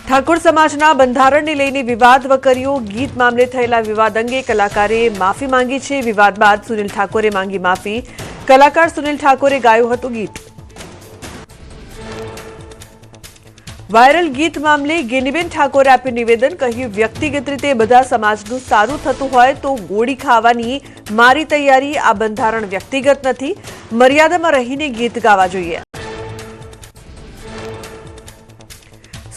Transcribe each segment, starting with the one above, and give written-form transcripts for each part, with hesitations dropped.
ઠાકોર સમાજના બંધારણને લઈને વિવાદ વકર્યો। ગીત મામલે થયેલા વિવાદ અંગે કલાકારે માફી માંગી છે। વિવાદ બાદ સુનિલ ઠાકોરે માંગી માફી। કલાકાર સુનિલ ઠાકોરે ગાયું હતું ગીત। વાયરલ ગીત મામલે ગેનીબેન ઠાકોરે આપ્યું નિવેદન। કહ્યું, વ્યક્તિગત રીતે બધા સમાજનું સારું થતું હોય તો ગોળી ખાવાની મારી તૈયારી। આ બંધારણ વ્યક્તિગત નથી, મર્યાદામાં રહીને ગીત ગાવા જોઈએ।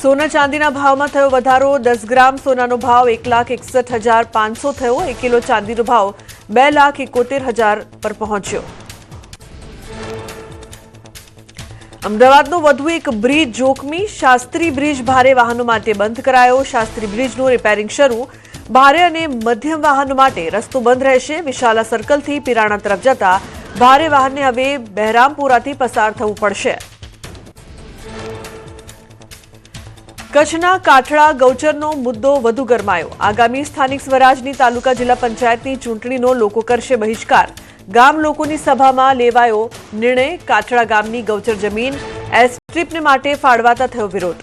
સોના ચાંદીના ભાવમાં થયો વધારો। 10 ગ્રામ સોનાનો ભાવ 1,61,500 થયો। 1 કિલો ચાંદીનો ભાવ 2,71,000 પર પહોંચ્યો। અમદાવાદનો વધુ એક બ્રિજ જોખમી। શાસ્ત્રી બ્રિજ ભારે વાહનો માટે બંધ કરાયો। શાસ્ત્રી બ્રિજનું રિપેરિંગ શરૂ। ભારે અને મધ્યમ વાહનો માટે રસ્તો બંધ રહેશે। વિશાલા સર્કલથી પિરાણા તરફ જતા ભારે વાહનને હવે બહેરામપુરાથી પસાર થવું પડશે। કચ્છના કાઠડા ગૌચરનો મુદ્દો વધુ ગરમાયો। આગામી સ્થાનિક સ્વરાજની તાલુકા જિલ્લા પંચાયતની ચૂંટણીનો લોકો કરશે બહિષ્કાર। ગામ લોકોની સભામાં લેવાયો નિર્ણય। કાઠડા ગામની ગૌચર જમીન એરસ્ટ્રીપને માટે ફાળવાતા થયો વિરોધ।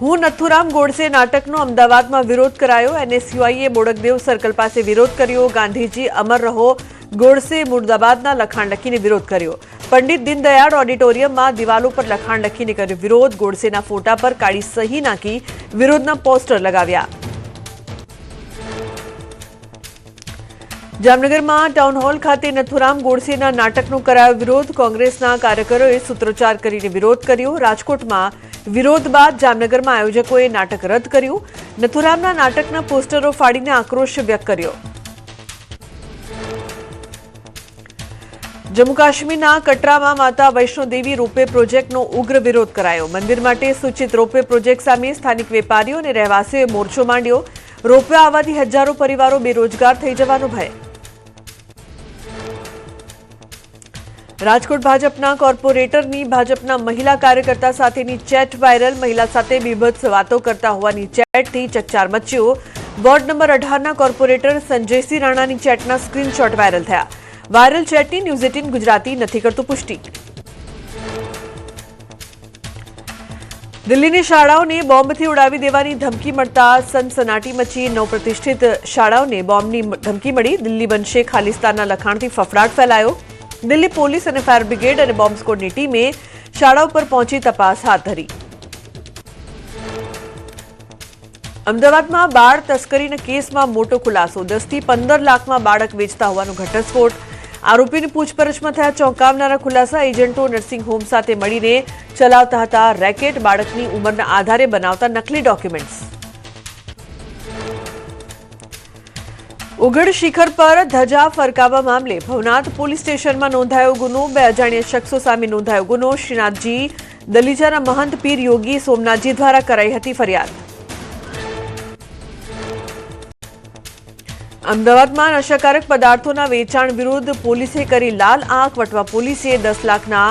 હું નથુરામ ગોડસે નાટકનો અમદાવાદમાં વિરોધ કરાયો। એનએસયુઆઈએ બોડકદેવ સર્કલ પાસે વિરોધ કર્યો। ગાંધીજી અમર રહો, ગોડસે મુર્દાબાદના લખાણ લખીને વિરોધ કર્યો। પંડિત દીનદયાળ ઓડિટોરિયમમાં દિવાલો પર લખાણ લખીને કર્યો વિરોધ। ગોડસેના ફોટા પર કાળી સહી નાખી વિરોધના પોસ્ટર લગાવ્યા। જામનગરમાં ટાઉન હોલ ખાતે નથુરામ ગોડસેના નાટકનો કરાયો વિરોધ। કોંગ્રેસના કાર્યકરોએ સૂત્રોચ્ચાર કરીને વિરોધ કર્યો। રાજકોટમાં વિરોધ બાદ જામનગરમાં આયોજકોએ નાટક રદ કર્યું। નથુરામના નાટકના પોસ્ટરો ફાડીને આક્રોશ વ્યક્ત કર્યો। જમ્મુ કાશ્મીરના કટરામાં માતા વૈષ્ણોદેવી રોપવે પ્રોજેક્ટનો ઉગ્ર વિરોધ કરાયો। મંદિર માટે સૂચિત રોપવે પ્રોજેક્ટ સામે સ્થાનિક વેપારીઓ અને રહેવાસીઓએ મોરચો માંડ્યો। રોપવે આવવાથી હજારો પરિવારો બેરોજગાર થઈ જવાનો ભય। રાજકોટ ભાજપના કોર્પોરેટરની ભાજપના મહિલા કાર્યકર્તા સાથેની ચેટ વાયરલ। મહિલા સાથે બીભત્સ વાતો કરતા હોવાની ચેટથી ચકચાર મચ્યો। વોર્ડ નંબર 18ના કોર્પોરેટર સંજયસિંહ રાણાની ચેટના સ્ક્રીનશોટ વાયરલ થયા। વાયરલ ચેટની ન્યૂઝ 18 ગુજરાતી નથી કરતું પુષ્ટિ। દિલ્હીની શાળાઓને બોમ્બથી ઉડાવી દેવાની ધમકી મળતા સનસનાટી મચી। 9 પ્રતિષ્ઠિત શાળાઓને બોમ્બની ધમકી મળી। દિલ્હી બનશે ખાલિસ્તાનના લખાણથી ફફડાટ ફેલાયો। દિલ્હી પોલીસ અને ફાયર બ્રિગેડ અને બોમ્બ સ્ક્વોડની ટીમે શાળાઓ પર પહોંચી તપાસ હાથ ધરી। અમદાવાદમાં બાળ તસ્કરીના કેસમાં મોટો ખુલાસો। 10 થી 15 લાખમાં બાળક વેચતા હોવાનો ઘટસ્ફોટ। આરોપીની પૂછપરછમાં થયા ચોંકાવનારા ખુલાસા। એજન્ટો નર્સિંગ હોમ સાથે મળીને ચલાવતા હતા રેકેટ। બાળકની ઉંમરના આધારે બનાવતા નકલી ડોક્યુમેન્ટ્સ। ઉઘડ શિખર પર ધજા ફરકાવવા મામલે ભવનાથ પોલીસ સ્ટેશનમાં નોંધાયો ગુનો। 2 અજાણ્યા શખ્સો સામે નોંધાયો ગુનો। શ્રીનાથજી દલીજાના મહંત પીર યોગી સોમનાથજી દ્વારા કરાઈ હતી ફરિયાદ। અમદાવાદમાં નશાકારક પદાર્થોના વેચાણ વિરુદ્ધ પોલીસે કરી લાલ આંખ। વટવા પોલીસે 10 લાખના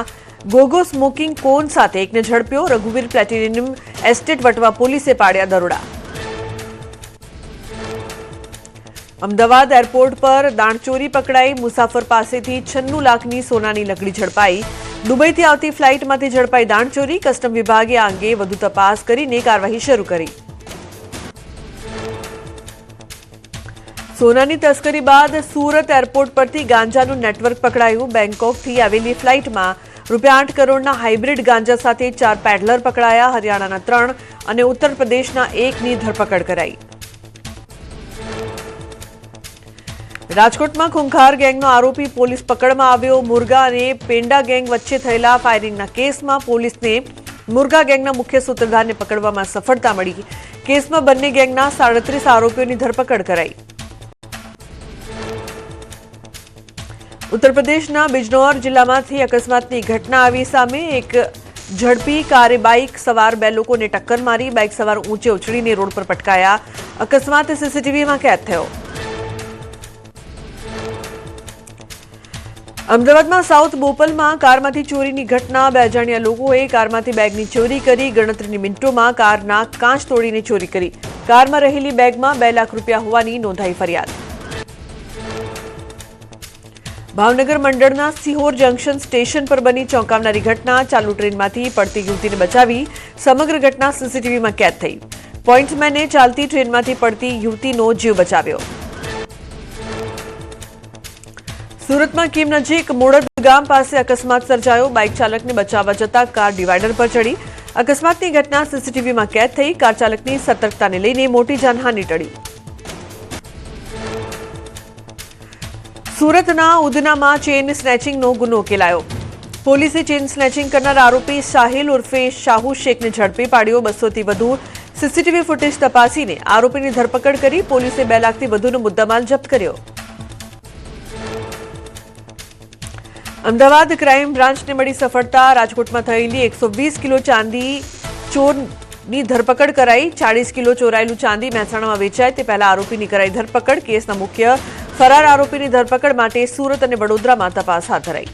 ગોગો સ્મોકિંગ કોન સાથે એકને ઝડપ્યો। રઘુવીર પ્લેટિનિયમ એસ્ટેટ વટવા પોલીસે પાડ્યા દરોડા। અમદાવાદ એરપોર્ટ પર દાણચોરી પકડાઈ। મુસાફર પાસેથી 96 લાખની સોનાની લકડી ઝડપાઈ। દુબઈથી આવતી ફ્લાઇટમાંથી ઝડપાઈ દાણચોરી। કસ્ટમ વિભાગે આ અંગે વધુ તપાસ કરીને કાર્યવાહી શરૂ કરી। સોનાની તસ્કરી બાદ સુરત એરપોર્ટ પરથી ગાંજાનું નેટવર્ક પકડાયું। બેંકોકથી આવેલી ફ્લાઇટમાં ₹8 કરોડના હાઇબ્રિડ ગાંજા સાથે 4 પેડલર પકડાયા। હરિયાણાના 3 અને ઉત્તર પ્રદેશના 1ની ધરપકડ કરાઈ। રાજકોટમાં ખૂંખાર ગેંગનો આરોપી પોલીસ પકડમાં આવ્યો। મુરગા અને પેંડા ગેંગ વચ્ચે થયેલા ફાયરિંગના કેસમાં પોલીસને મુરગા ગેંગના મુખ્ય સૂત્રધારને પકડવામાં સફળતા મળી। કેસમાં બંને ગેંગના 37 આરોપીઓની ધરપકડ કરાઈ। ઉત્તર પ્રદેશના બિજનૌર જિલ્લામાંથી અકસ્માતની ઘટના આવી સામે। એક ઝડપી કારે બાઇક સવાર 2 લોકોને ટક્કર મારી। બાઇક સવાર ઊંચે ઉછળીને રોડ પર પટકાયા। અકસ્માત સીસીટીવીમાં કેદ થયો। અમદાવાદમાં સાઉથ બોપલમાં કારમાંથી ચોરીની ઘટના। 2 અજાણ્યા લોકોએ કારમાંથી બેગની ચોરી કરી। ગણતરીની મિનિટોમાં કારના કાચ તોડીને ચોરી કરી। કારમાં રહેલી બેગમાં 2 લાખ રૂપિયા હોવાની નોંધાઈ ફરિયાદ। ભાવનગર મંડળના સિહોર જંકશન સ્ટેશન પર બની ચોંકાવનારી ઘટના. ચાલુ ટ્રેનમાંથી પડતી યુવતીને બચાવી. સમગ્ર ઘટના સીસીટીવીમાં કેદ થઈ. પોઇન્ટમેને ચાલતી ટ્રેનમાંથી પડતી યુવતીનો જીવ બચાવ્યો. સુરતમાં કીમ નજીક મોડદ ગામ પાસે અકસ્માત સર્જાયો. બાઇક ચાલકને બચાવવા જતા કાર ડિવાઈડર પર ચડી. અકસ્માતની ઘટના સીસીટીવીમાં કેદ થઈ. કાર ચાલકની સતર્કતાને લઈને મોટી જાનહાનિ ટળી. સુરતના ઉધનામાં ચેઇન સ્નેચિંગનો ગુનો ઉકેલાયો. પોલીસે ચેઇન સ્નેચિંગ કરનાર આરોપી સાહિલ ઉર્ફે શાહુ શેખને ઝડપી પાડ્યો. 200 થી વધુ સીસીટીવી ફૂટેજ તપાસીને આરોપીની ધરપકડ કરી. પોલીસે 2 લાખથી વધુનો મુદ્દામાલ જપ્ત કર્યો. અમદાવાદ ક્રાઇમ બ્રાન્ચને મળી સફળતા. રાજકોટમાં થયેલી 120 કિલો ચાંદી ચોરની ધરપકડ કરાઈ. 40 કિલો ચોરાયેલું ચાંદી મહેસાણામાં વેચાય તે પહેલા આરોપીની કરાઈ ધરપકડ. કેસના મુખ્ય ફરાર આરોપીની ધરપકડ માટે સુરત અને વડોદરામાં તપાસ હાથ ધરાઈ.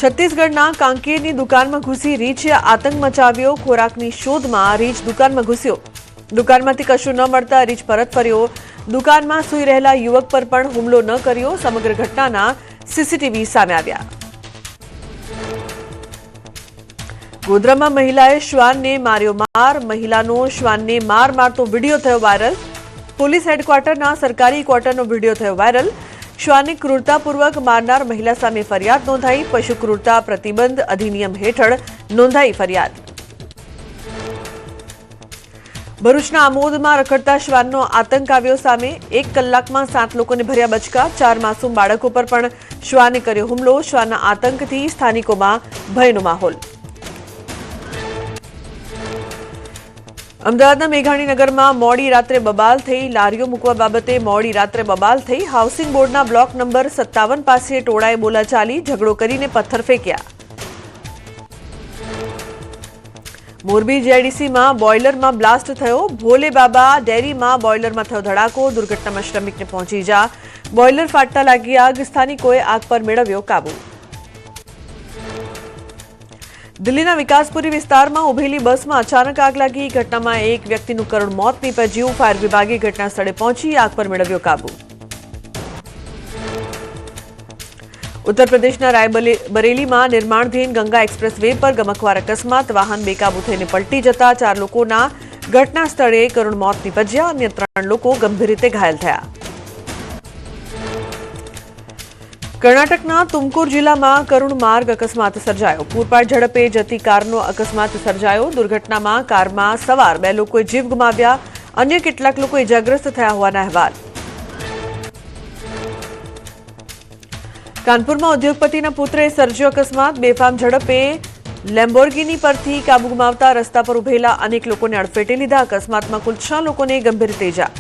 છત્તીસગઢના કાંકેરની દુકાનમાં ઘૂસી રીંછે આતંક મચાવ્યો. ખોરાકની શોધમાં રીંછ દુકાનમાં ઘૂસ્યો. દુકાનમાંથી કશું ન મળતા રીંછ પરત ફર્યો. દુકાનમાં સૂઈ રહેલા યુવક પર પણ હુમલો ન કર્યો. સમગ્ર ઘટનાના સીસીટીવી સામે આવ્યા. ગોધરામાં મહિલાએ શ્વાનને માર્યો માર. મહિલાનો શ્વાનને માર મારતો વિડીયો થયો વાયરલ. પોલીસ હેડક્વાર્ટરના સરકારી ક્વાર્ટરનો વિડીયો થયો વાયરલ. શ્વાનને ક્રૂરતાપૂર્વક મારનાર મહિલા સામે ફરિયાદ નોંધાઈ. પશુ ક્રૂરતા પ્રતિબંધ અધિનિયમ હેઠળ નોંધાઈ ફરિયાદ. ભરૂચના આમોદમાં રખડતા શ્વાનનો આતંક આવ્યો સામે. 1 કલાકમાં 7 લોકોને ભર્યા બચકા. 4 માસૂમ બાળકો પર પણ શ્વાને કર્યો હુમલો. શ્વાનના આતંકથી સ્થાનિકોમાં ભયનો માહોલ. અમદાવાદના મેઘાણીનગરમાં મોડી રાત્રે બબાલ થઈ. લારીઓ મૂકવા બાબતે મોડી રાત્રે બબાલ થઈ. હાઉસિંગ બોર્ડના બ્લોક નંબર 57 પાસે ટોળાએ બોલાચાલી ઝઘડો કરીને પથ્થર ફેંક્યા. મોરબી જેડીસીમાં બોઇલરમાં બ્લાસ્ટ થયો. ભોલે બાબા ડેરીમાં બોઇલરમાં થયો ધડાકો. દુર્ઘટનામાં શ્રમિકને પહોંચી જા. બોઇલર ફાટતા લાગી આગ. સ્થાનિકોએ આગ પર મેળવ્યો કાબુ. દિલ્હીના વિકાસપુરી વિસ્તારમાં ઉભેલી બસમાં અચાનક આગ લાગી. ઘટનામાં એક વ્યક્તિનું કરુણ મોત નીપજ્યું. ફાયર વિભાગે ઘટના સ્થળે પહોંચી આગ પર મેળવ્યો કાબુ. ઉત્તર પ્રદેશના રાયબરેલીમાં નિર્માણધીન ગંગા એક્સપ્રેસ વે પર ગમખ્વાર અકસ્માત. વાહન બેકાબુ થઈને પલટી જતા 4 લોકોના ઘટના સ્થળે કરુણ મોત નીપજ્યા. અન્ય 3 લોકો ગંભીર રીતે ઘાયલ થયા. કર્ણાટકના તુમકુર જિલ્લામાં કરુણ માર્ગ અકસ્માત સર્જાયો. પૂરપાટ ઝડપે જતી કારનો અકસ્માત સર્જાયો. દુર્ઘટનામાં કારમાં સવાર 2 લોકોએ જીવ ગુમાવ્યા. અન્ય કેટલાક લોકો ઇજાગ્રસ્ત થયા હોવાના અહેવાલ. કાનપુરમાં ઉદ્યોગપતિના પુત્રએ સર્જ્યો અકસ્માત. બેફામ ઝડપે લેમ્બોર્ગિની પરથી કાબુ ગુમાવતા રસ્તા પર ઉભેલા અનેક લોકોને અડફેટે લીધા. અકસ્માતમાં કુલ 6 લોકોને ગંભીર રીતે ઇજા.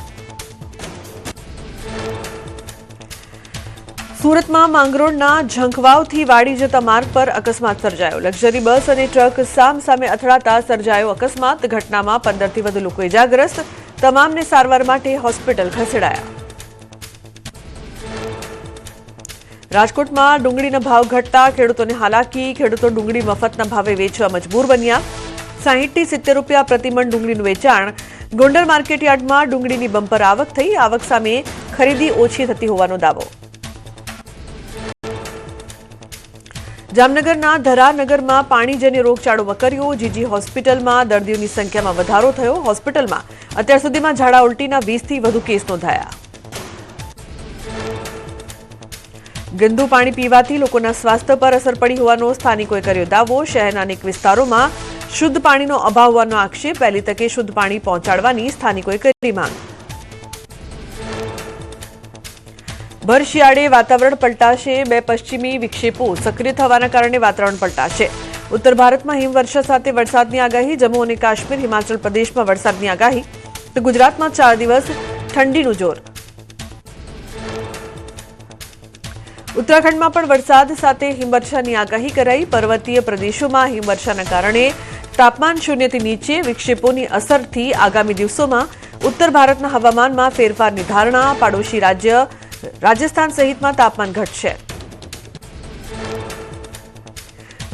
સુરતમાં માંગરોળના ઝંખવાવથી વાડી જતા માર્ગ પર અકસ્માત સર્જાયો. લક્ઝરી બસ અને ટ્રક સામસામે અથડાતા સર્જાયો અકસ્માત. ઘટનામાં 15 થી વધુ લોકો ઇજાગ્રસ્ત. તમામને સારવાર માટે હોસ્પિટલ ખસેડાયા. રાજકોટમાં ડુંગળીના ભાવ ઘટતા ખેડૂતોને હાલાકી. ખેડૂતો ડુંગળી મફતના ભાવે વેચવા મજબૂર બન્યા. 60 થી 70 રૂપિયા પ્રતિમણ ડુંગળીનું વેચાણ. ગોંડલ માર્કેટયાર્ડમાં ડુંગળીની બમ્પર આવક થઈ. આવક સામે ખરીદી ઓછી થતી હોવાનો દાવો. જામનગરના ધરાનગરમાં પાણીજન્ય રોગચાળો વકર્યો. જીજી હોસ્પિટલમાં દર્દીઓની સંખ્યામાં વધારો થયો. હોસ્પિટલમાં અત્યાર સુધીમાં ઝાડા ઉલટીના 20 થી વધુ કેસ નોંધાયા. ગંદુ પાણી પીવાથી લોકોના સ્વાસ્થ્ય પર અસર પડી હોવાનો સ્થાનિકોએ કર્યો દાવો. શહેરના અનેક વિસ્તારોમાં શુદ્ધ પાણીનો અભાવ હોવાનો આક્ષેપ. પહેલી તકે શુદ્ધ પાણી પહોંચાડવાની સ્થાનિકોએ કરી માંગ. ભર શિયાળે વાતાવરણ પલટાશે. 2 પશ્ચિમી વિક્ષેપો સક્રિય થવાના કારણે વાતાવરણ પલટાશે. ઉત્તર ભારતમાં હિમવર્ષા સાથે વરસાદની આગાહી. જમ્મુ અને કાશ્મીર, હિમાચલ પ્રદેશમાં વરસાદની આગાહી. તો ગુજરાતમાં 4 દિવસ ઠંડીનું જોર. ઉત્તરાખંડમાં પણ વરસાદ સાથે હિમવર્ષાની આગાહી કરાઈ. પર્વતીય પ્રદેશોમાં હિમવર્ષાના કારણે તાપમાન 0 થી નીચે. વિક્ષેપોની અસરથી આગામી દિવસોમાં ઉત્તર ભારતના હવામાનમાં ફેરફારની ધારણા. પાડોશી રાજ્ય રાજસ્થાન સહિતમાં તાપમાન ઘટશે.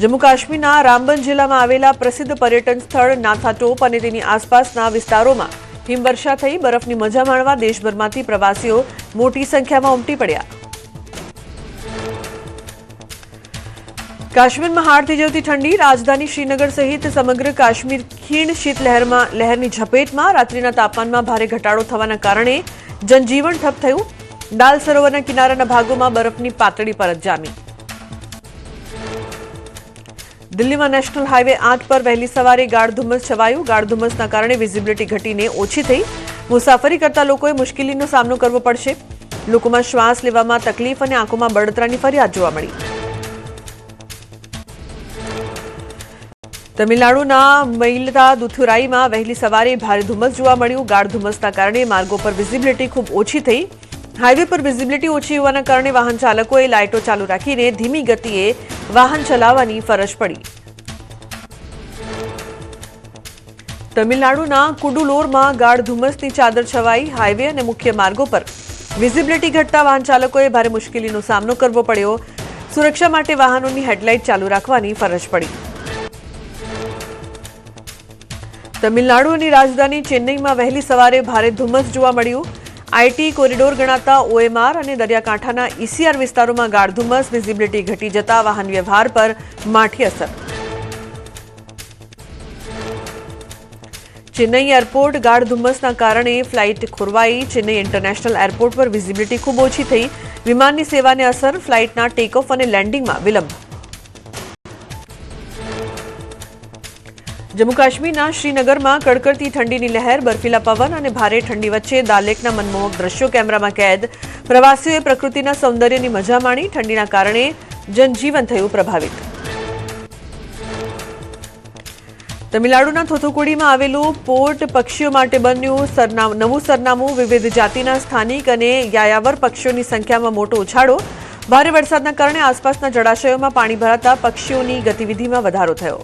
જમ્મુ કાશ્મીરના રામબન જિલ્લામાં આવેલા પ્રસિદ્ધ પર્યટન સ્થળ નાથા ટોપ અને તેની આસપાસના વિસ્તારોમાં હિમવર્ષા થઈ, બરફની મજા માણવા દેશભરમાંથી પ્રવાસીઓ મોટી સંખ્યામાં ઉમટી પડ્યા. કાશ્મીરમાં હાડ થીજવતી ઠંડી, રાજધાની શ્રીનગર સહિત સમગ્ર કાશ્મીર ખીણ શીતલહેરની ઝપેટમાં. રાત્રિના તાપમાનમાં ભારે ઘટાડો થવાના કારણે જનજીવન ઠપ થયું. દાલ સરોવરના કિનારાના ભાગોમાં બરફની પાતળી પરત જામી. દિલ્હીમાં નેશનલ હાઈવે 8 પર વહેલી સવારે ગાઢ ધુમ્મસ છવાયું. ગાઢ ધુમ્મસના કારણે વિઝિબિલિટી ઘટીને ઓછી થઈ. મુસાફરી કરતા લોકોએ મુશ્કેલીનો સામનો કરવો પડશે. લોકોમાં શ્વાસ લેવામાં તકલીફ અને આંખોમાં બળતરાની ફરિયાદ જોવા મળી. તમિલનાડુના મયિલાદુથુરાઈમાં વહેલી સવારે ભારે ધુમ્મસ જોવા મળ્યું. ગાઢ ધુમ્મસના કારણે માર્ગો પર વિઝિબિલિટી ખૂબ ઓછી થઈ. હાઈવે પર વિઝિબિલિટી ઓછી હોવાના કારણે વાહન ચાલકોએ લાઇટો ચાલુ રાખીને ધીમી ગતિએ વાહન ચલાવવાની ફરજ પડી. તમિલનાડુના કુડુલોરમાં ગાઢ ધુમ્મસની ચાદર છવાઈ. હાઈવે અને મુખ્ય માર્ગો પર વિઝિબિલિટી ઘટતા વાહન ચાલકોએ ભારે મુશ્કેલીનો સામનો કરવો પડ્યો. સુરક્ષા માટે વાહનોની હેડલાઇટ ચાલુ રાખવાની ફરજ પડી. તમિલનાડુની રાજધાની ચેન્નઈમાં વહેલી સવારે ભારે ધુમ્મસ જોવા મળ્યું. આઈટી કોરિડોર ગણાતા ઓએમઆર અને દરિયાકાંઠાના ઈસીઆર વિસ્તારોમાં ગાઢ ધુમ્મસ, વિઝિબિલિટી ઘટી જતા વાહન વ્યવહાર પર માઠી અસર. ચેન્નઈ એરપોર્ટ ગાઢ ધુમ્મસના કારણે ફ્લાઇટ ખોરવાઈ. ચેન્નઈ ઇન્ટરનેશનલ એરપોર્ટ પર વિઝિબિલિટી ખૂબ ઓછી થઈ. વિમાનની સેવાને અસર, ફ્લાઇટના ટેકઓફ અને લેન્ડિંગમાં વિલંબ. જમ્મુ કાશ્મીરના શ્રીનગરમાં કડકડતી ઠંડીની લહેર, બર્ફીલા પવન અને ભારે ઠંડી વચ્ચે દાલ લેકના મનમોહક દ્રશ્યો કેમેરામાં કેદ. પ્રવાસીઓએ પ્રકૃતિના સૌંદર્યની મજા માણી. ઠંડીના કારણે જનજીવન થયું પ્રભાવિત. તમિલનાડુના થોથુકુડીમાં આવેલું પોર્ટ પક્ષીઓ માટે બન્યું નવું સરનામું. વિવિધ જાતિના સ્થાનિક અને યાયાવર પક્ષીઓની સંખ્યામાં મોટો ઉછાળો. ભારે વરસાદના કારણે આસપાસના જળાશયોમાં પાણી ભરાતા પક્ષીઓની ગતિવિધિમાં વધારો થયો.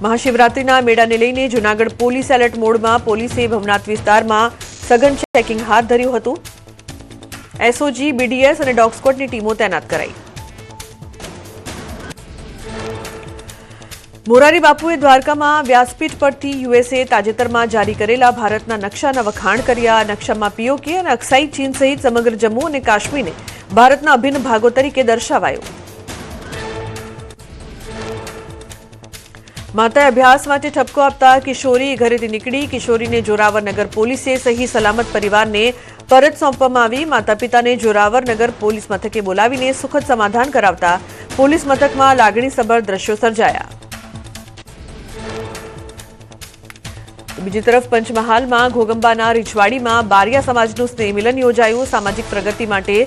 મહાશિવરાત્રીના મેળાને લઈને જૂનાગઢ પોલીસ એલર્ટ મોડમાં. પોલીસે ભવનાથ વિસ્તારમાં સઘન ચેકિંગ હાથ ધર્યું હતું. એસઓજી, બીડીએસ અને ડોગ સ્ક્વોડની ટીમો તૈનાત કરાઈ. મોરારી બાપુએ દ્વારકામાં વ્યાસપીઠ પરથી યુએસએ તાજેતરમાં જારી કરેલા ભારતના નકશાના વખાણ કર્યા. નકશામાં પીઓકે અને અક્સાઈ ચીન સહિત સમગ્ર જમ્મુ અને કાશ્મીરને ભારતના અભિન્ન ભાગો તરીકે દર્શાવાયો. માતાએ અભ્યાસ માટે ઠપકો આપતા કિશોરી ઘરેથી નીકળી. કિશોરીને જોરાવરનગર પોલીસે સહી સલામત પરિવારને પરત સોંપવામાં આવી. માતા પિતાને જોરાવરનગર પોલીસ મથકે બોલાવીને સુખદ સમાધાન કરાવતા પોલીસ મથકમાં લાગણીસભર દ્રશ્યો સર્જાયા. બીજી તરફ પંચમહાલમાં ઘોગંબાના રીછવાડીમાં બારિયા સમાજનું સ્નેહ મિલન યોજાયું. સામાજિક પ્રગતિ માટે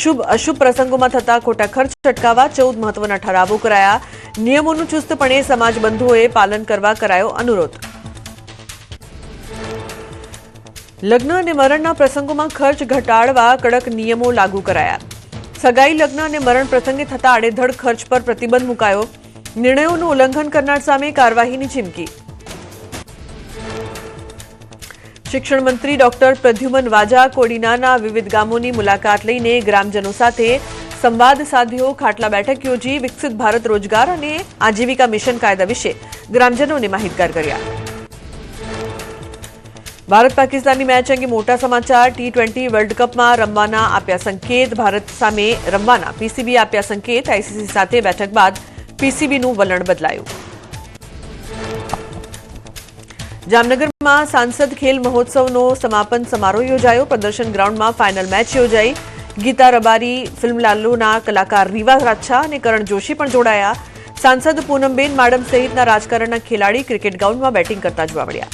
શુભ અશુભ પ્રસંગોમાં થતા ખોટા ખર્ચ અટકાવવા 14 મહત્વના ઠરાવો કરાયા. નિયમોનું ચુસ્તપણે સમાજ બંધુઓએ પાલન કરવા કરાયો અનુરોધ. લગ્ન અને મરણના પ્રસંગોમાં ખર્ચ ઘટાડવા કડક નિયમો લાગુ કરાયા. સગાઈ, લગ્ન અને મરણ પ્રસંગે થતા આડેધડ ખર્ચ પર પ્રતિબંધ મુકાયો. નિર્ણયોનું ઉલ્લંઘન કરનાર સામે કાર્યવાહીની ચીમકી. શિક્ષણ મંત્રી ડોક્ટર પ્રદ્યુમન વાજા કોડીનારના વિવિધ ગામોની મુલાકાત લઈને ગ્રામજનો સાથે સંવાદ સાધ્યો. ખાટલા બેઠક યોજી વિકસિત ભારત રોજગાર અને આજીવિકા મિશન કાયદા વિશે ગ્રામજનોને માહિતગાર કર્યા. ભારત પાકિસ્તાનની મેચ અંગે મોટા સમાચાર. T20 વર્લ્ડ કપમાં રમવાના આપ્યા સંકેત. ભારત સામે રમવાના પીસીબીએ આપ્યા સંકેત. આઈસીસી સાથે બેઠક બાદ પીસીબીનું વલણ બદલાયું. જામનગરમાં સાંસદ ખેલ મહોત્સવનો સમાપન સમારોહ યોજાયો. પ્રદર્શન ગ્રાઉન્ડમાં ફાઇનલ મેચ યોજાઈ. ગીતા રબારી, ફિલ્મ લાલુના કલાકાર રીવા રાછા અને કરણ જોશી પણ જોડાયા. સાંસદ પૂનમબેન માડમ સહિતના રાજકારણના ખેલાડી ક્રિકેટ ગ્રાઉન્ડમાં બેટિંગ કરતા જોવા મળ્યા.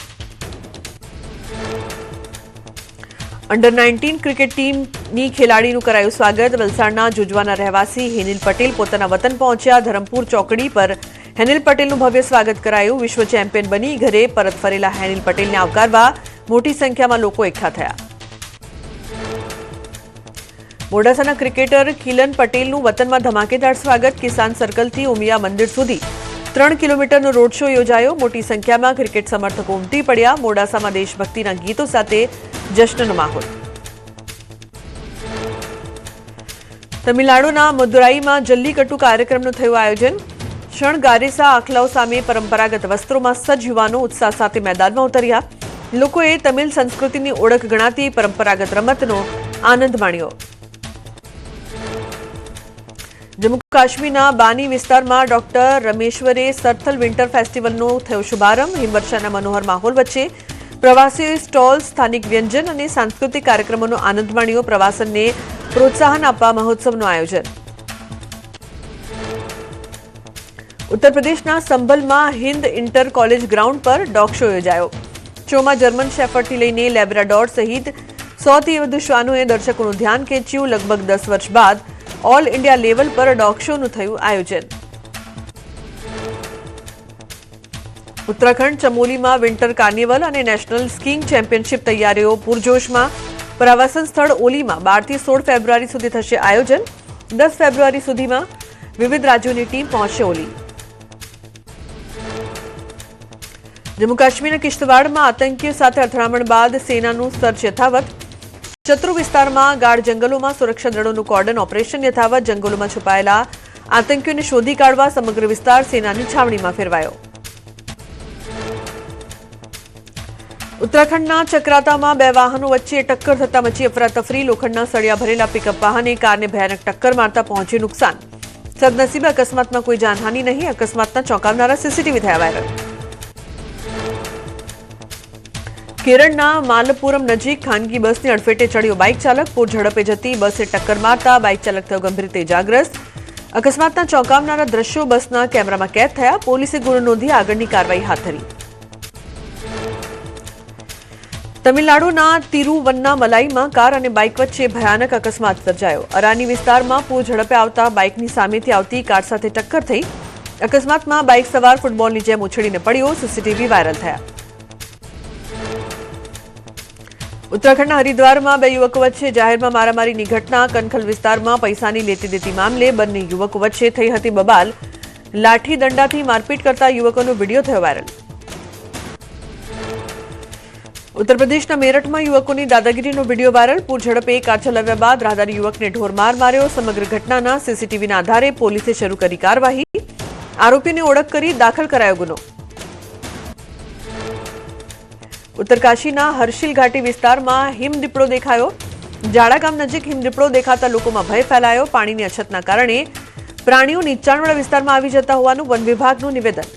અંડર 19 ક્રિકેટ ટીમની ખેલાડીનું કરાયું સ્વાગત. વલસાડના જુજવાના રહેવાસી હેનિલ પટેલ પોતાના વતન પહોંચ્યા. ધરમપુર ચોકડી પર હેનિલ પટેલનું ભવ્ય સ્વાગત કરાયું. વિશ્વ ચેમ્પિયન બની ઘરે પરત ફરેલા હેનિલ પટેલને આવકારવા મોટી સંખ્યામાં લોકો એકઠા થયા. મોડાસાના ક્રિકેટર કિલન પટેલનું વતનમાં ધમાકેદાર સ્વાગત. કિસાન સર્કલથી ઉમિયા મંદિર સુધી 3 કિલોમીટરનો રોડ શો યોજાયો. મોટી સંખ્યામાં ક્રિકેટ સમર્થકો ઉમટી પડ્યા. મોડાસામાં દેશભક્તિના ગીતો સાથે જશ્નનો માહોલ. તમિલનાડુના મદુરાઈમાં જલ્લીકટ્ટુ કાર્યક્રમનું થયું આયોજન. શણગારેસા આખલાઓ સામે પરંપરાગત વસ્ત્રોમાં સજ્જ યુવાનો ઉત્સાહ સાથે મેદાનમાં ઉતર્યા. લોકોએ તમિલ સંસ્કૃતિની ઓળખ ગણાતી પરંપરાગત રમતનો આનંદ માણ્યો. જમ્મુ કાશ્મીરના બાની વિસ્તારમાં ડોક્ટર રમેશ્વરે સરથલ વિન્ટર ફેસ્ટિવલનો થયો શુભારંભ. હિમવર્ષાના મનોહર માહોલ વચ્ચે પ્રવાસીઓએ સ્ટોલ, સ્થાનિક વ્યંજન અને સાંસ્કૃતિક કાર્યક્રમોનો આનંદ માણ્યો. પ્રવાસનને પ્રોત્સાહન આપવા મહોત્સવનું આયોજન. ઉત્તર પ્રદેશના સંભલમાં હિન્દ ઇન્ટર કોલેજ ગ્રાઉન્ડ પર ડોગ શો યોજાયો. શોમાં જર્મન શેફર્ડથી લઈને લેબ્રાડોર સહિત 100થી વધુ શ્વાનોએ દર્શકોનું ધ્યાન ખેંચ્યું. લગભગ 10 વર્ષ બાદ ઓલ ઇન્ડિયા લેવલ પર ડોગ શોનું થયું આયોજન. ઉત્તરાખંડ ચમોલીમાં વિન્ટર કાર્નિવલ અને નેશનલ સ્કીઇંગ ચેમ્પિયનશિપ તૈયારીઓ પૂરજોશમાં. પ્રવાસન સ્થળ ઓલીમાં 12 થી 16 ફેબ્રુઆરી સુધી થશે આયોજન. 10 ફેબ્રુઆરી સુધીમાં વિવિધ રાજ્યોની ટીમ પહોંચશે ઓલી. જમ્મુ કાશ્મીરના કિશ્તવાડમાં આતંકીઓ સાથે અથડામણ બાદ સેનાનું સર્ચ યથાવત. શત્રુ વિસ્તારમાં ગાઢ જંગલોમાં સુરક્ષા દળોનું કોર્ડન ઓપરેશન યથાવત. જંગલોમાં છુપાયેલા આતંકીઓને શોધી કાઢવા સમગ્ર વિસ્તાર સેનાની છાવણીમાં ફેરવાયો. ઉત્તરાખંડના ચક્રાતામાં 2 વાહનો વચ્ચે ટક્કર થતા મચી અફરાતફરી. લોખંડના સળિયા ભરેલા પિકઅપ વાહને કારને ભયાનક ટક્કર મારતા પહોંચ્યું નુકસાન. સદનસીબે અકસ્માતમાં કોઈ જાનહાનિ નહીં. અકસ્માતના ચોંકાવનારા સીસીટીવી થયા વાયરલ. કેરળના માલપુરમ નજીક ખાનગી બસની અડફેટે ચડ્યો બાઇક ચાલક. પૂર ઝડપે જતી બસે ટક્કર મારતા બાઇક ચાલક થયો ગંભીર રીતે ઇજાગ્રસ્ત. અકસ્માતના ચોંકાવનારા દ્રશ્યો બસના કેમેરામાં કેદ થયા. પોલીસે ગુનો નોંધી આગળની કાર્યવાહી હાથ ધરી. તમિલનાડુના તિરુવન્નામલાઈમાં કાર અને બાઇક વચ્ચે ભયાનક અકસ્માત સર્જાયો. અરાની વિસ્તારમાં પૂર ઝડપે આવતા બાઇકની સામેથી આવતી કાર સાથે ટક્કર થઈ. અકસ્માતમાં બાઇક સવાર ફૂટબોલની જેમ ઉછળીને પડ્યો. સીસીટીવી વાયરલ થયા. ઉત્તરાખંડના હરિદ્વારમાં 2 યુવકો વચ્ચે જાહેરમાં મારામારીની ઘટના. કનખલ વિસ્તારમાં પૈસાની લેતી દેતી મામલે બંને યુવકો વચ્ચે થઈ હતી બબાલ. લાઠી દંડાથી મારપીટ કરતા યુવકોનો વિડીયો થયો વાયરલ. ઉત્તર પ્રદેશના મેરઠમાં યુવકોની દાદાગીરીનો વિડીયો વાયરલ. પૂર ઝડપે કાર ચલાવ્યા બાદ રાહદારી યુવકને ઢોરમાર માર્યો. સમગ્ર ઘટનાના સીસીટીવીના આધારે પોલીસે શરૂ કરી કાર્યવાહી. આરોપીની ઓળખ કરી દાખલ કરાયો ગુનો. ઉત્તરકાશીના હર્ષિલ ઘાટી વિસ્તારમાં હિમદીપડો દેખાયો. જાડા ગામ નજીક હિમદીપડો દેખાતા લોકોમાં ભય ફેલાયો. પાણીની અછતના કારણે પ્રાણીઓ નીચાણવાળા વિસ્તારમાં આવી જતા હોવાનું વન વિભાગનું નિવેદન.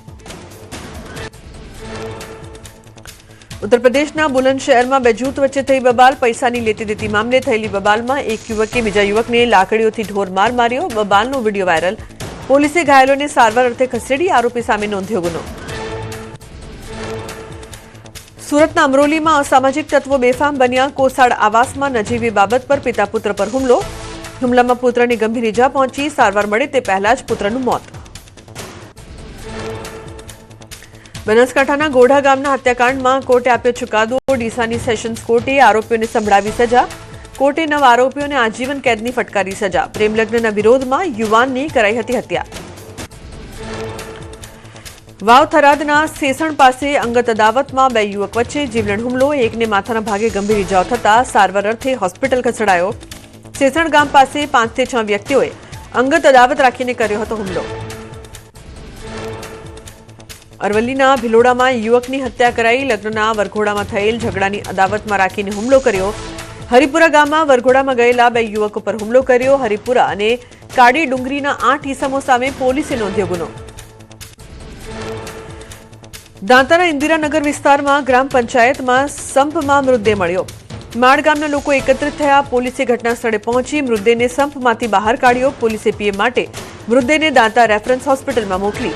ઉત્તર પ્રદેશના બુલંદ શહેરમાં 2 જૂથ વચ્ચે થઈ બબાલ. પૈસાની લેતી દેતી મામલે થયેલી બબાલમાં એક યુવકે બીજા યુવકને લાકડીઓથી ઢોરમાર માર્યો. બબાલનો વિડીયો વાયરલ. પોલીસે ઘાયલોને સારવાર અર્થે ખસેડી. આરોપી સામે નોંધ્યો ગુનો. સુરતના અમરોલીમાં અસામાજિક તત્વો બેફામ બન્યા. કોસાડ આવાસમાં નજીવી બાબત પર પિતા પુત્ર પર હુમલો. હુમલામાં પુત્રને ગંભીર ઇજા પહોંચી. સારવાર મળે તે પહેલા જ પુત્રનું મોત. બનાસકાંઠાના ગોઢા ગામના હત્યાકાંડમાં કોર્ટે આપ્યો ચુકાદો. ડીસાની સેશન્સ કોર્ટે આરોપીઓને સંભળાવી સજા. કોર્ટે 9 આરોપીઓને આજીવન કેદની ફટકારી સજા. પ્રેમલગ્નના વિરોધમાં યુવાનની કરાઈ હતી હત્યા. વાવ થરાદના સેસણ પાસે અંગત અદાવતમાં 2 યુવક વચ્ચે જીવલેણ હુમલો. એકને માથાના ભાગે ગંભીર ઇજાઓ થતા સારવાર અર્થે હોસ્પિટલ ખસેડાયો. સેસણ ગામ પાસે 5 થી 6 વ્યક્તિઓએ અંગત અદાવત રાખીને કર્યો હતો હુમલો. અરવલ્લીના ભિલોડામાં યુવકની હત્યા કરાઈ. લગ્નના વરઘોડામાં થયેલ ઝઘડાની અદાવતમાં રાખીને હુમલો કર્યો. હરિપુરા ગામમાં વરઘોડામાં ગયેલા 2 યુવકો પર હુમલો કર્યો. હરિપુરા અને કાડી ડુંગરીના 8 ઇસમો સામે પોલીસે નોંધ્યો ગુનો. દાંતાના ઇન્દિરાનગર વિસ્તારમાં ગ્રામ પંચાયતમાં સંપમાં મૃતદેહ મળ્યો. માળ ગામના લોકો એકત્રિત થયા. પોલીસે ઘટના સ્થળે પહોંચી મૃતદેહને સંપમાંથી બહાર કાઢ્યો. પોલીસે પીએમ માટે મૃતદેહને દાંતા રેફરન્સ હોસ્પિટલમાં મોકલી.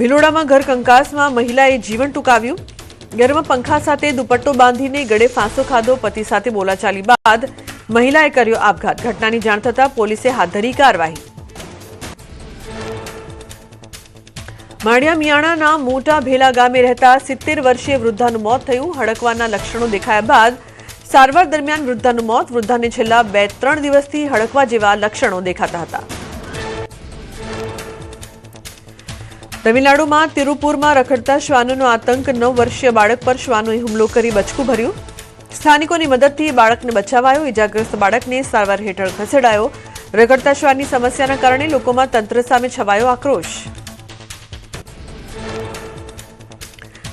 ભિલોડામાં ઘર કંકાસમાં મહિલાએ જીવન ટૂંકાવ્યું. ઘરમાં પંખા સાથે દુપટ્ટો બાંધીને ગળે ફાંસો ખાધો. પતિ સાથે બોલાચાલી બાદ મહિલાએ કર્યો આપઘાત. ઘટનાની જાણ થતાં પોલીસે હાથ ધરી કાર્યવાહી. માળિયા મિયાણાના મોટા ભેલા ગામે રહેતા 70 વર્ષીય વૃદ્ધાનું મોત થયું. હડકવાના લક્ષણો દેખાયા બાદ સારવાર દરમિયાન વૃદ્ધાનું મોત. વૃદ્ધાને છેલ્લા 2-3 દિવસથી હડકવા જેવા લક્ષણો દેખાતા હતા. તમિલનાડુમાં તિરુપુરમાં રખડતા શ્વાનોનો આતંક. 9 વર્ષીય બાળક પર શ્વાનોએ હુમલો કરી બચકું ભર્યું. સ્થાનિકોની મદદથી બાળકને બચાવાયો. ઇજાગ્રસ્ત બાળકને સારવાર હેઠળ ખસેડાયો. રખડતા શ્વાનની સમસ્યાના કારણે લોકોમાં તંત્ર સામે છવાયો આક્રોશ.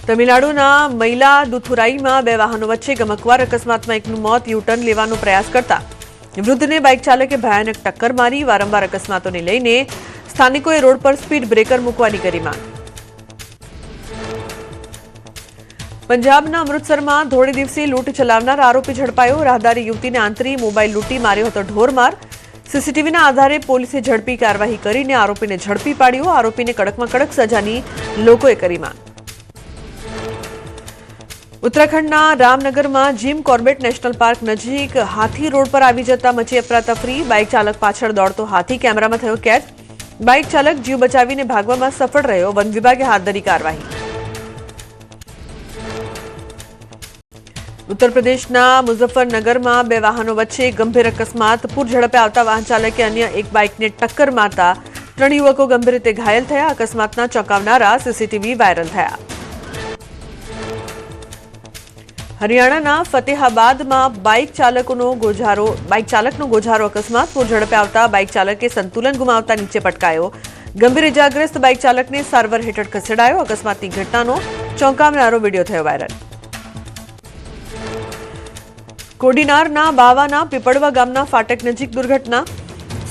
તમિલનાડુના મયિલાદુથુરાઈમાં બે વાહનો વચ્ચે ગમખ્વાર અકસ્માતમાં એકનું મોત. યુટર્ન લેવાનો પ્રયાસ કરતા વૃદ્ધને બાઇક ચાલકે ભયાનક ટક્કર મારી. વારંવાર અકસ્માતોને લઈને સ્થાનિકોએ રોડ પર સ્પીડ બ્રેકર મૂકવાની કરી માંગ. પંજાબના અમૃતસરમાં ધોળે દિવસે લૂંટ ચલાવનાર આરોપી ઝડપાયો. રાહદારી યુવતીને આંતરી મોબાઈલ લૂંટી માર્યો હતો ઢોરમાર. સીસીટીવીના આધારે પોલીસે ઝડપી કાર્યવાહી કરીને આરોપીને ઝડપી પાડ્યો. આરોપીને કડકમાં કડક સજાની લોકોએ કરી માંગ. ઉત્તરાખંડના રામનગરમાં જીમ કોર્બેટ નેશનલ પાર્ક નજીક હાથી રોડ પર આવી જતા મચી અફરાતફરી. બાઇક ચાલક પાછળ દોડતો હાથી કેમેરામાં થયો કેદ. બાઇક ચાલક જીવ બચાવીને ભાગવામાં સફળ રહ્યો. વન વિભાગે હાથ ધરી કાર્યવાહી. ઉત્તર પ્રદેશના મુઝફ્ફરનગરમાં બે વાહનો વચ્ચે ગંભીર અકસ્માત. પૂર ઝડપે આવતા વાહન ચાલકે અન્ય એક બાઇકને ટક્કર મારતા 3 યુવકો ગંભીર રીતે ઘાયલ થયા. અકસ્માતના ચોંકાવનારા સીસીટીવી વાયરલ થયા. હરિયાણાના ફતેહાબાદમાં બાઇક ચાલકનો ગોઝારો અકસ્માત. પૂર ઝડપે આવતા બાઇક ચાલકે સંતુલન ગુમાવતા નીચે પટકાયો. ગંભીર ઇજાગ્રસ્ત બાઇક ચાલકને સારવાર હેઠળ ખસેડાયો. અકસ્માતની ઘટનાનો ચોંકાવનારો વિડીયો થયો વાયરલ. કોડીનારના બાવાના પીપળવા ગામના ફાટક નજીક દુર્ઘટના.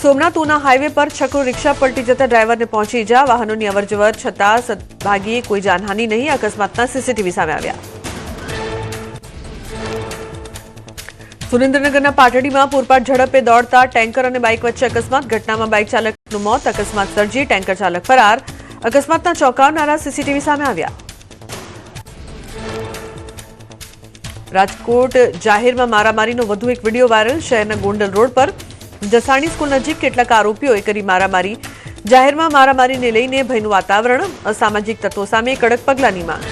સોમનાથ ઉના હાઈવે પર છકડો રિક્ષા પલટી જતા ડ્રાઈવરને પહોંચી ઇજા. વાહનોની અવરજવર છતાં સદભાગ્યે કોઈ જાનહાનિ નહીં. અકસ્માતના સીસીટીવી સામે આવ્યા. સુરેન્દ્રનગરના પાટડીમાં પૂરપાટ ઝડપે દોડતા ટેન્કર અને બાઇક વચ્ચે અકસ્માત. ઘટનામાં બાઇક ચાલકનું મોત. અકસ્માત સર્જી ટેન્કર ચાલક ફરાર. અકસ્માતના ચોંકાવનારા સીસીટીવી સામે આવ્યા. રાજકોટ જાહેરમાં મારામારીનો વધુ એક વિડીયો વાયરલ. શહેરના ગોંડલ રોડ પર જસાણી સ્કૂલ નજીક કેટલાક આરોપીઓએ કરી મારામારી. જાહેરમાં મારામારીને લઈને ભયનું વાતાવરણ. અસામાજિક તત્વો સામે કડક પગલાંની માંગ.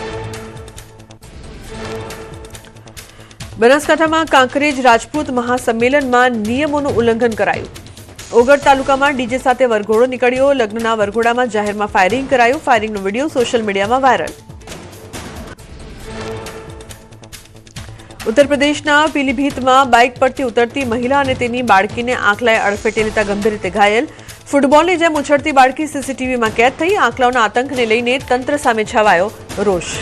બનાસકાંઠામાં કાંકરેજ રાજપૂત મહાસંમેલનમાં નિયમોનું ઉલ્લંઘન કરાયું. ઓગળ તાલુકામાં ડીજે સાથે વરઘોડો નીકળ્યો. લગ્નના વરઘોડામાં જાહેરમાં ફાયરિંગ કરાયું. ફાયરિંગનો વિડીયો સોશિયલ મીડિયામાં વાયરલ. ઉત્તર પ્રદેશના પીલીભીતમાં બાઇક પરથી ઉતરતી મહિલા અને તેની બાળકીને આંખલાએ અડફેટે લેતા ગંભીર રીતે ઘાયલ. ફૂટબોલની જેમ ઉછળતી બાળકી સીસીટીવીમાં કેદ થઈ. આંખલાઓના આતંકને લઈને તંત્ર સામે છવાયો રોષ.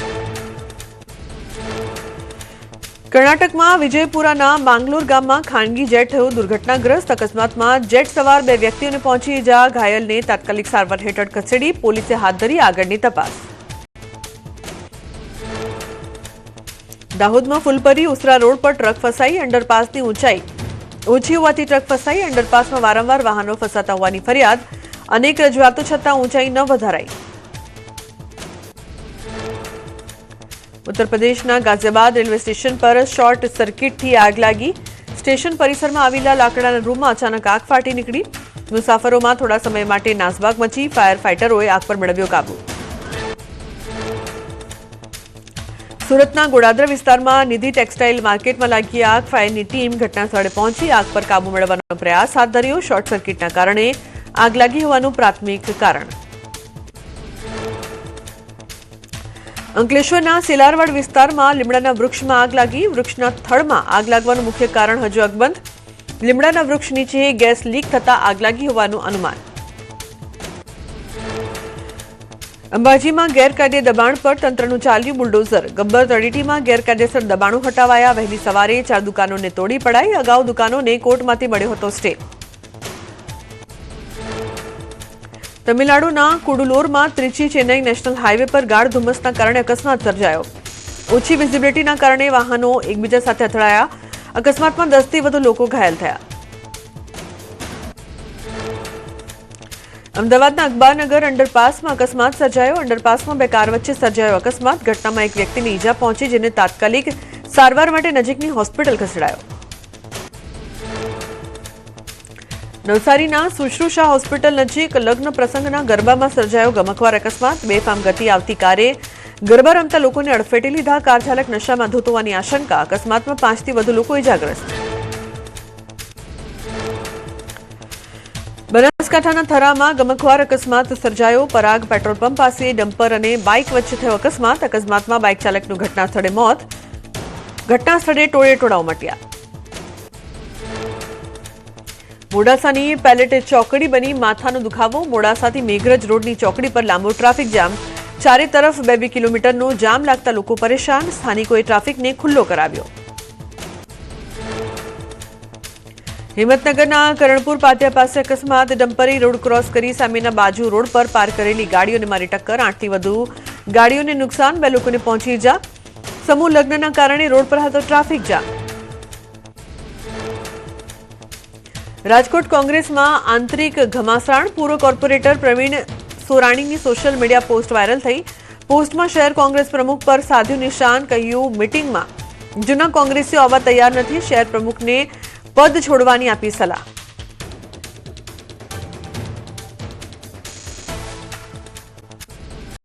કર્ણાટકમાં વિજયપુરાના માંગલોર ગામમાં ખાનગી જેટ થયું દુર્ઘટનાગ્રસ્ત. અકસ્માતમાં જેટ સવાર 2 વ્યક્તિઓને પહોંચી ઇજા. ઘાયલને તાત્કાલિક સારવાર હેઠળ ખસેડી. પોલીસે હાથ ધરી આગળની તપાસ. દાહોદમાં ફુલપરી ઉસરા રોડ પર ટ્રક ફસાઈ. અંડરપાસની ઊંચાઈ ઓછી હોવાથી ટ્રક ફસાઈ. અંડરપાસમાં વારંવાર વાહનો ફસાતા હોવાની ફરિયાદ. અનેક રજૂઆતો છતાં ઊંચાઈ ન વધારાઈ. ઉત્તર પ્રદેશના ગાઝિયાબાદ રેલવે સ્ટેશન પર શોર્ટ સર્કિટથી આગ લાગી. સ્ટેશન પરિસરમાં આવેલા લાકડાના રૂમમાં અચાનક આગ ફાટી નીકળી. મુસાફરોમાં થોડા સમય માટે નાસભાગ મચી. ફાયર ફાઇટરોએ આગ પર મેળવ્યો કાબુ. સુરતના ગોડાદરા વિસ્તારમાં નિધિ ટેક્સટાઇલ માર્કેટમાં લાગી આગ. ફાયરની ટીમ ઘટના સ્થળે પહોંચી આગ પર કાબુ મેળવવાનો પ્રયાસ હાથ ધર્યો. શોર્ટ સર્કિટના કારણે આગ લાગી હોવાનું પ્રાથમિક કારણ. અંકલેશ્વરના સેલારવાડ વિસ્તારમાં લીમડાના વૃક્ષમાં આગ લાગી. વૃક્ષના થડમાં આગ લાગવાનું મુખ્ય કારણ હજુ અકબંધ. લીમડાના વૃક્ષ નીચે ગેસ લીક થતા આગ લાગી હોવાનું અનુમાન. અંબાજીમાં ગેરકાયદે દબાણ પર તંત્રનું ચાલ્યું બુલડોઝર. ગબ્બર તળેટીમાં ગેરકાયદેસર દબાણો હટાવાયા. વહેલી સવારે 4 દુકાનોને તોડી પડાઈ. અગાઉ દુકાનોને કોર્ટમાંથી મળ્યો હતો સ્ટે. તમિલનાડુના કુડુલોરમાં ત્રિચી ચેન્નઈ નેશનલ હાઈવે પર ગાઢ ધુમ્મસના કારણે અકસ્માત સર્જાયો. ઓછી વિઝિબિલિટીના કારણે વાહનો એકબીજા સાથે અથડાયા. અકસ્માતમાં 10 થી વધુ લોકો ઘાયલ થયા. અમદાવાદના અકબારનગર અંડરપાસમાં અકસ્માત સર્જાયો. અંડરપાસમાં 2 કાર વચ્ચે સર્જાયો અકસ્માત. ઘટનામાં એક વ્યક્તિને ઈજા પહોંચી જેને તાત્કાલિક સારવાર માટે નજીકની હોસ્પિટલ ખસેડાયો. નવસારીના સુશ્રુષા હોસ્પિટલ નજીક લગ્ન પ્રસંગના ગરબામાં સર્જાયો ગમખ્વાર અકસ્માત. બેફામ ગતિ આવતી કારે ગરબા રમતા લોકોને અડફેટે લીધા. કાર ચાલક નશામાં ધૂત હોવાની આશંકા. અકસ્માતમાં 5 થી વધુ લોકો ઇજાગ્રસ્ત. બનાસકાંઠાના થરામાં ગમખ્વાર અકસ્માત સર્જાયો. પરાગ પેટ્રોલ પંપ પાસે ડમ્પર અને બાઇક વચ્ચે થયો અકસ્માત. અકસ્માતમાં બાઇક ચાલકનું ઘટના સ્થળે મોત. ઘટના સ્થળે ટોળે ટોળા ઉમટ્યા. મોડાસાની પેલેટ ચોકડી બની માથાનો દુખાવો. મોડાસાથી મેઘરજ રોડની ચોકડી પર લાંબો ટ્રાફિક જામ. ચારે તરફ 2 કિલોમીટરનો જામ લાગતા લોકો પરેશાન. સ્થાનિકોએ ટ્રાફિકને ખુલ્લો કરાવ્યો. હિંમતનગરના કરણપુર પાટિયા પાસે અકસ્માત. ડમ્પરે રોડ ક્રોસ કરી સામેના બાજુ રોડ પર પાર્ક કરેલી ગાડીઓને મારી ટક્કર. 8થી વધુ ગાડીઓને નુકસાન. 2 લોકોને પહોંચી ઈજા. સમૂહ લગ્નના કારણે રોડ પર હતો ટ્રાફિક જામ. રાજકોટ કોંગ્રેસમાં આંતરિક ઘમાસાણ. પૂર્વ કોર્પોરેટર પ્રવીણ સોરાણીની સોશિયલ મીડિયા પોસ્ટ વાયરલ થઈ. પોસ્ટમાં શહેર કોંગ્રેસ પ્રમુખ પર સાધ્યું નિશાન. કહ્યું, મીટિંગમાં જૂના કોંગ્રેસીઓ આવવા તૈયાર નથી. શહેર પ્રમુખને પદ છોડવાની આપી સલાહ.